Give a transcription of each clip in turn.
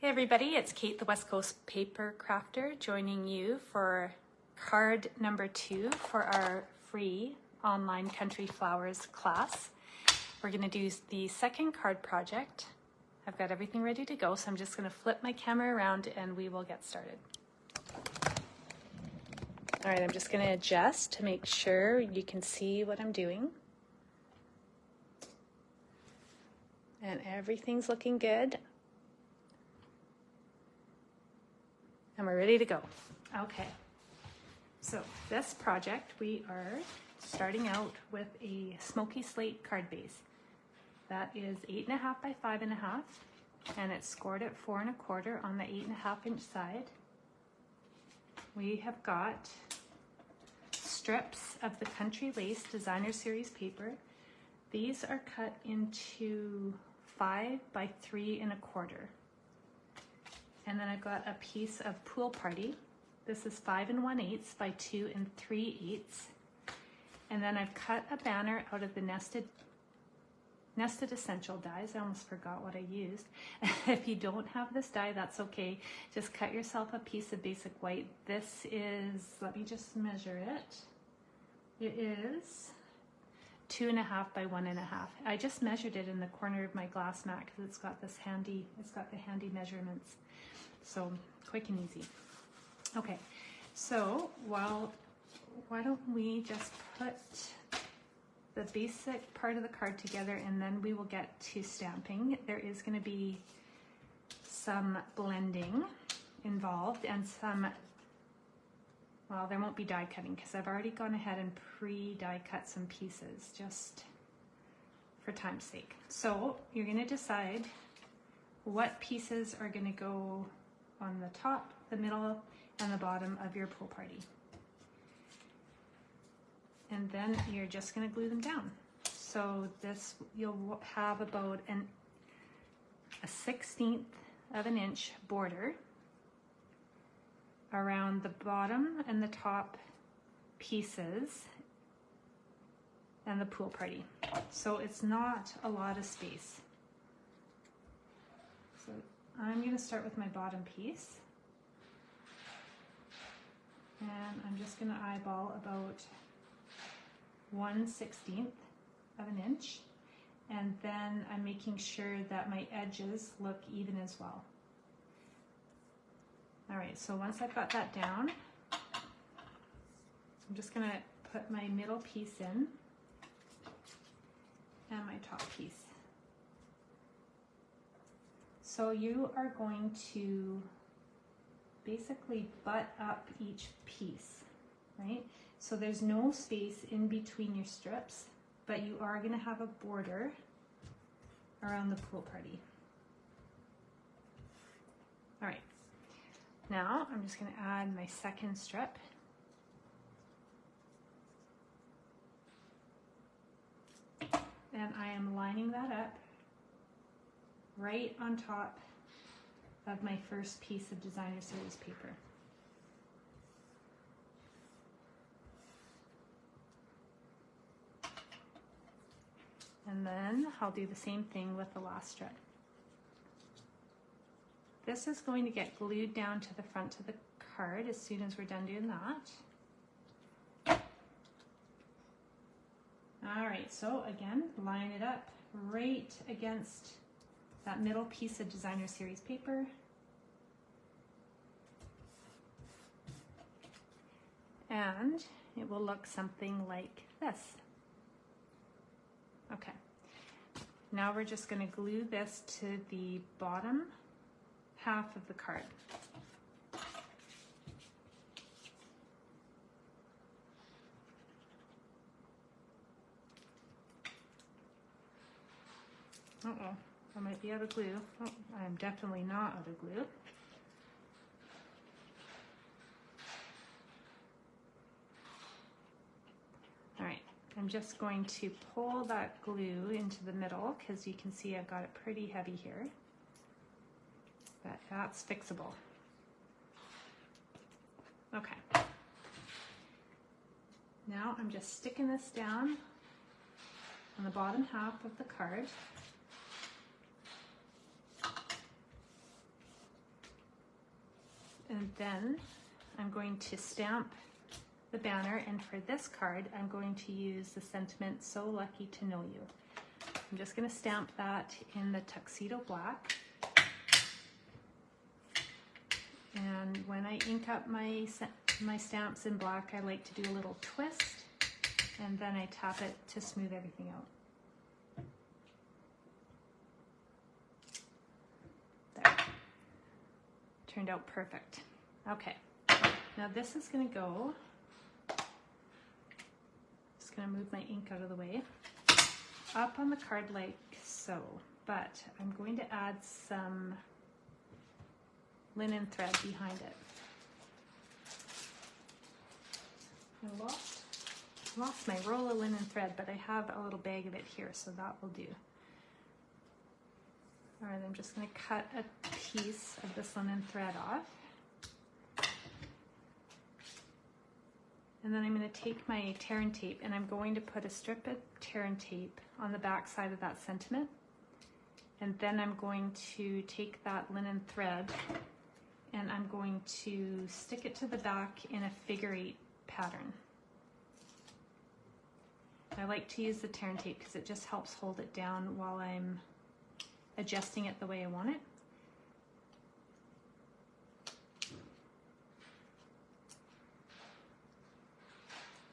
Hey everybody, it's Kate, the West Coast Paper Crafter, joining you for card number 2 for our free online Country Flowers class. We're going to do the second card project. I've got everything ready to go, so I'm just going to flip my camera around and we will get started. All right, I'm just going to adjust to make sure you can see what I'm doing. And everything's looking good. And we're ready to go. Okay, so this project, we are starting out with a Smoky Slate card base. That is 8.5 by 5.5, and it's scored at 4 1/4 on the 8.5 inch side. We have got strips of the Country Lace Designer Series paper. These are cut into 5 by 3 1/4. And then I've got a piece of Pool Party. This is 5 1/8 by 2 3/8. And then I've cut a banner out of the nested essential dies. I almost forgot what I used. If you don't have this die, that's okay. Just cut yourself a piece of basic white. This is, let me just measure it. It is 2.5 by 1.5. I just measured it in the corner of my glass mat because it's got this handy, it's got the handy measurements. So quick and easy. Okay, so why don't we just put the basic part of the card together and then we will get to stamping. There is going to be some blending involved and some, well, there won't be die cutting because I've already gone ahead and pre-die cut some pieces just for time's sake. So you're going to decide what pieces are going to go on the top, the middle, and the bottom of your Pool Party. And then you're just going to glue them down. So this, you'll have about a 1/16 of an inch border around the bottom and the top pieces and the Pool Party. So it's not a lot of space. So I'm going to start with my bottom piece. And I'm just going to eyeball about 1/16 of an inch. And then I'm making sure that my edges look even as well. All right, so once I've got that down, I'm just going to put my middle piece in and my top piece. So you are going to basically butt up each piece, right? So there's no space in between your strips, but you are going to have a border around the Pool Party. All right, now I'm just going to add my second strip. And I am lining that up right on top of my first piece of Designer Series paper. And then I'll do the same thing with the last strip. This is going to get glued down to the front of the card as soon as we're done doing that. All right, so again, line it up right against that middle piece of Designer Series paper. And it will look something like this. Okay, now we're just going to glue this to the bottom half of the card. Uh-oh, I might be out of glue. Oh, I'm definitely not out of glue. All right, I'm just going to pull that glue into the middle because you can see I've got it pretty heavy here, but that's fixable. Okay. Now I'm just sticking this down on the bottom half of the card. then I'm going to stamp the banner, and for this card I'm going to use the sentiment "So Lucky to Know You." I'm just going to stamp that in the tuxedo black, and when I ink up my stamps in black, I like to do a little twist and then I tap it to smooth everything out. There. Turned out perfect. Okay, now this is going to go, just going to move my ink out of the way, up on the card like so, but I'm going to add some linen thread behind it. I lost my roll of linen thread, but I have a little bag of it here, so that will do. All right, I'm just going to cut a piece of this linen thread off. And then I'm going to take my tear and tape, and I'm going to put a strip of tear and tape on the back side of that sentiment. And then I'm going to take that linen thread and I'm going to stick it to the back in a figure-8 pattern. I like to use the tear and tape because it just helps hold it down while I'm adjusting it the way I want it.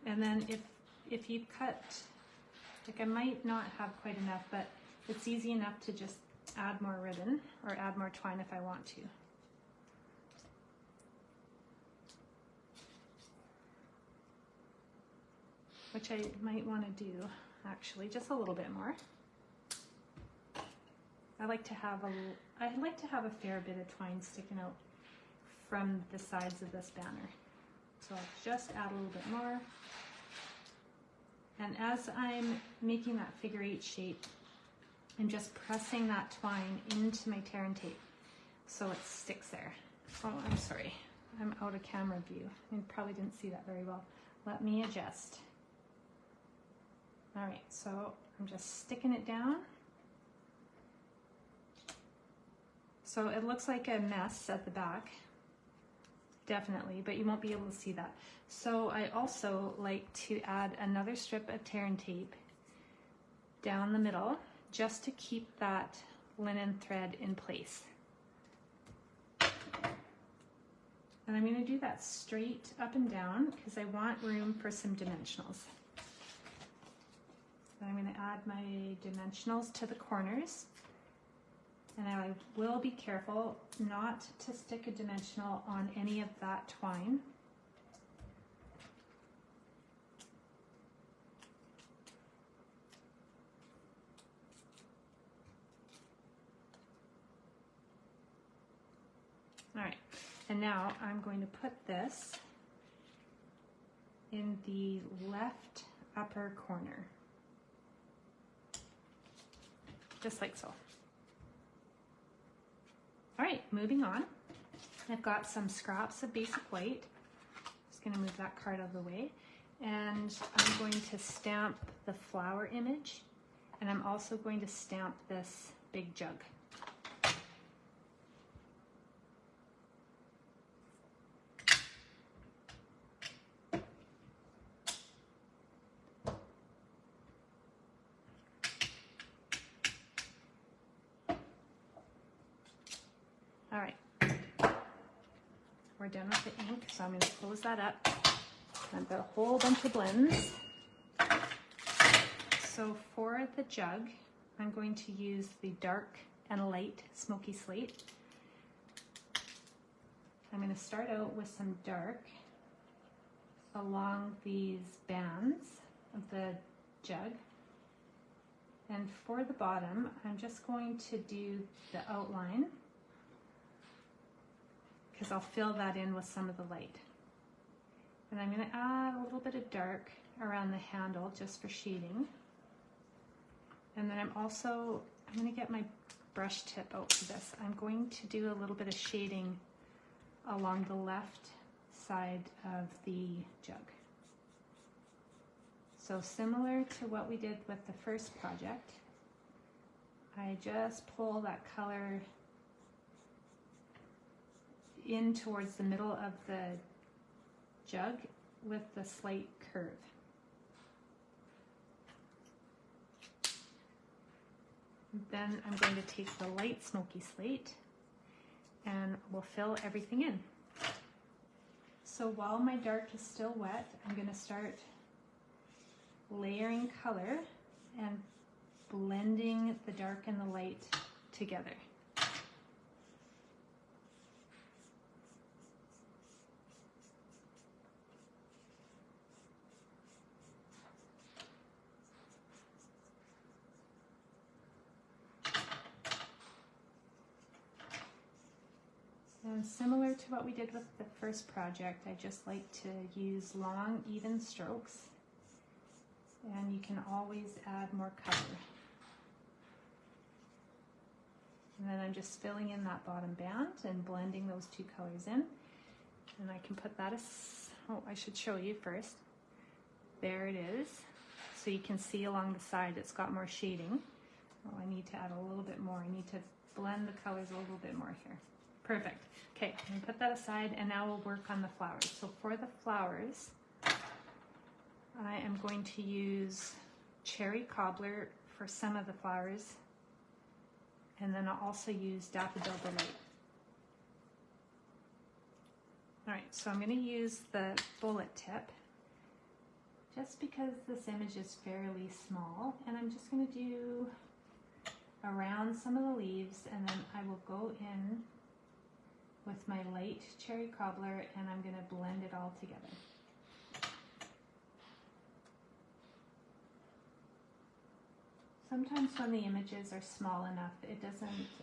And then if you cut, like I might not have quite enough, but it's easy enough to just add more ribbon or add more twine if I want to. Which I might want to do actually just a little bit more. I like to have a fair bit of twine sticking out from the sides of this banner. So I'll just add a little bit more. And as I'm making that figure-8 shape, I'm just pressing that twine into my tear and tape so it sticks there. Oh, I'm sorry, I'm out of camera view. You probably didn't see that very well. Let me adjust. All right, so I'm just sticking it down. So it looks like a mess at the back, definitely, but you won't be able to see that. So I also like to add another strip of tear and tape down the middle just to keep that linen thread in place. And I'm going to do that straight up and down because I want room for some dimensionals. So I'm going to add my dimensionals to the corners. And I will be careful not to stick a dimensional on any of that twine. All right, and now I'm going to put this in the left upper corner, just like so. All right, moving on. I've got some scraps of basic white. Just gonna move that card out of the way. And I'm going to stamp the flower image. And I'm also going to stamp this big jug. All right, we're done with the ink, so I'm going to close that up. I've got a whole bunch of blends. So for the jug, I'm going to use the dark and light Smoky Slate. I'm going to start out with some dark along these bands of the jug. And for the bottom, I'm just going to do the outline, because I'll fill that in with some of the light. And I'm going to add a little bit of dark around the handle just for shading. And then I'm going to get my brush tip out for this. I'm going to do a little bit of shading along the left side of the jug. So similar to what we did with the first project, I just pull that color in towards the middle of the jug with the slight curve. Then I'm going to take the light Smoky Slate and we'll fill everything in. So while my dark is still wet, I'm going to start layering color and blending the dark and the light together. And similar to what we did with the first project, I just like to use long, even strokes, and you can always add more color. And then I'm just filling in that bottom band and blending those two colors in. And I can put that as, oh, I should show you first. There it is. So you can see along the side it's got more shading. Oh, I need to add a little bit more. I need to blend the colors a little bit more here. Perfect. Okay, I'm gonna put that aside and now we'll work on the flowers. So for the flowers, I am going to use cherry cobbler for some of the flowers, and then I'll also use Daffodil Delight. All right, so I'm going to use the bullet tip just because this image is fairly small, and I'm just going to do around some of the leaves, and then I will go in with my light cherry cobbler and I'm going to blend it all together. Sometimes when the images are small enough,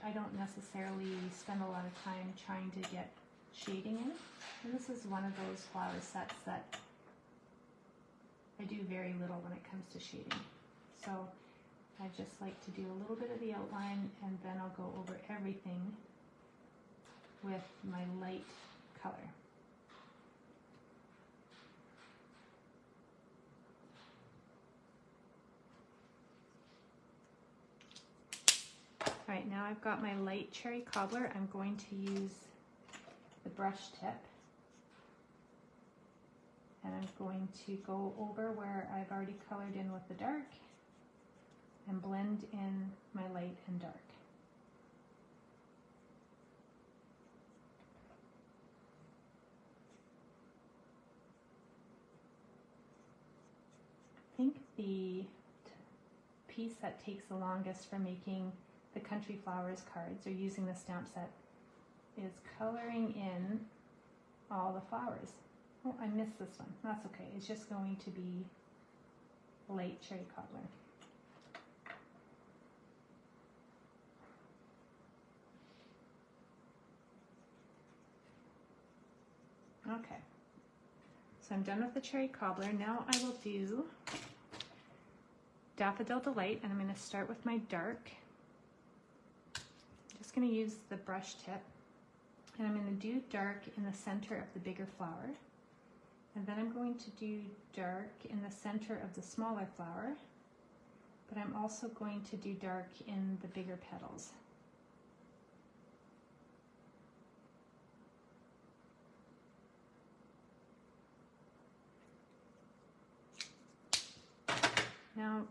I don't necessarily spend a lot of time trying to get shading in. And this is one of those flower sets that I do very little when it comes to shading. So I just like to do a little bit of the outline and then I'll go over everything with my light color. All right, now I've got my light cherry cobbler. I'm going to use the brush tip and I'm going to go over where I've already colored in with the dark and blend in my light and dark. I think the piece that takes the longest for making the Country Flowers cards or using the stamp set is coloring in all the flowers. Oh, I missed this one. That's okay. It's just going to be light cherry cobbler. Okay. So I'm done with the cherry cobbler. Now I will do Daffodil Delight, and I'm going to start with my dark. I'm just going to use the brush tip, and I'm going to do dark in the center of the bigger flower, and then I'm going to do dark in the center of the smaller flower, but I'm also going to do dark in the bigger petals. Now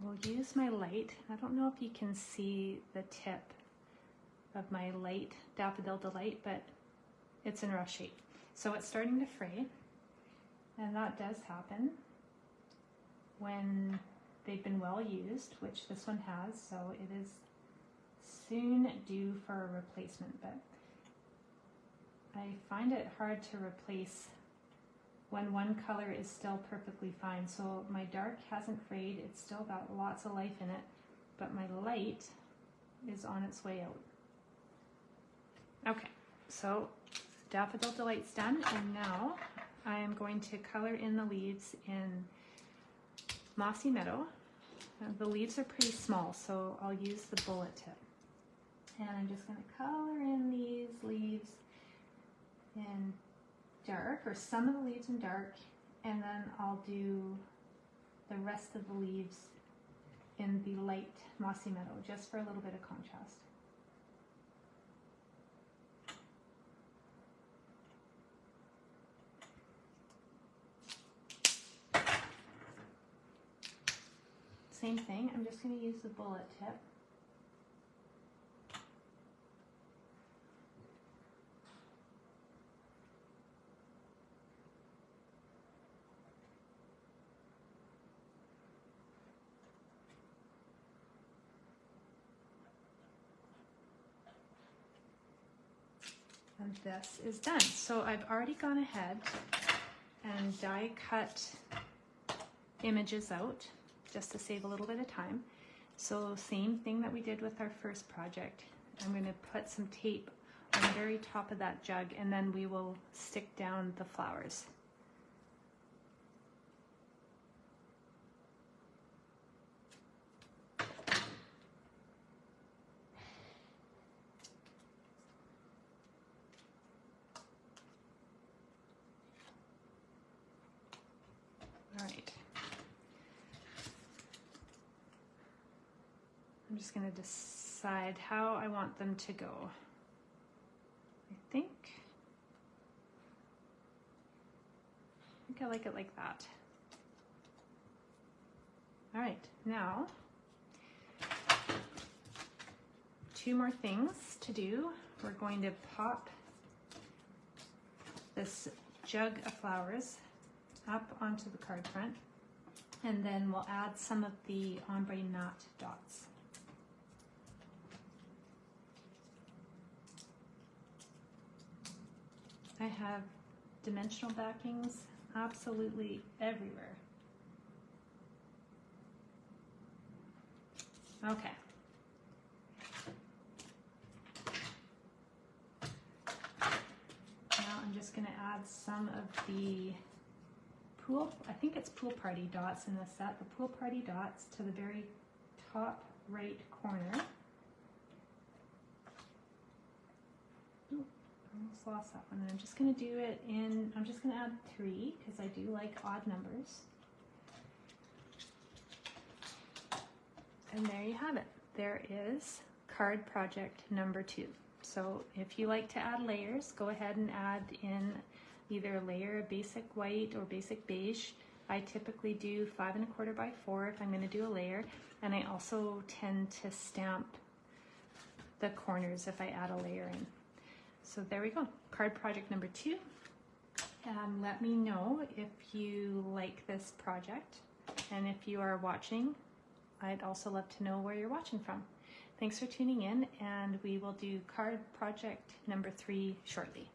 we'll use my light. I don't know if you can see the tip of my light Daffodil Delight, but it's in rough shape. So it's starting to fray, and that does happen when they've been well used, which this one has, so it is soon due for a replacement, but I find it hard to replace when one color is still perfectly fine. So my dark hasn't frayed, it's still got lots of life in it, but my light is on its way out. Okay, so Daffodil Delight's done, and now I am going to color in the leaves in Mossy Meadow. The leaves are pretty small, so I'll use the bullet tip. And I'm just going to color in these leaves in dark, or some of the leaves in dark, and then I'll do the rest of the leaves in the light Mossy Meadow, just for a little bit of contrast. same thing. I'm just going to use the bullet tip. And this is done. So I've already gone ahead and die cut images out just to save a little bit of time. So same thing that we did with our first project. I'm going to put some tape on the very top of that jug, and then we will stick down the flowers. All right. I'm just going to decide how I want them to go. I think I like it like that. All right, now 2 more things to do. We're going to pop this jug of flowers up onto the card front, and then we'll add some of the ombre knot dots. I have dimensional backings absolutely everywhere. Okay. Now I'm just going to add some of the I think it's pool party dots in this set, the pool party dots to the very top right corner. Ooh, I almost lost that one. And I'm just going to do it in, I'm just going to add 3 because I do like odd numbers. And there you have it. There is card project number 2. So if you like to add layers, go ahead and add in either a layer of basic white or basic beige. I typically do 5 1/4 by 4 if I'm going to do a layer, and I also tend to stamp the corners if I add a layer in. So there we go, card project number 2. Let me know if you like this project, and if you are watching, I'd also love to know where you're watching from. Thanks for tuning in, and we will do card project number 3 shortly.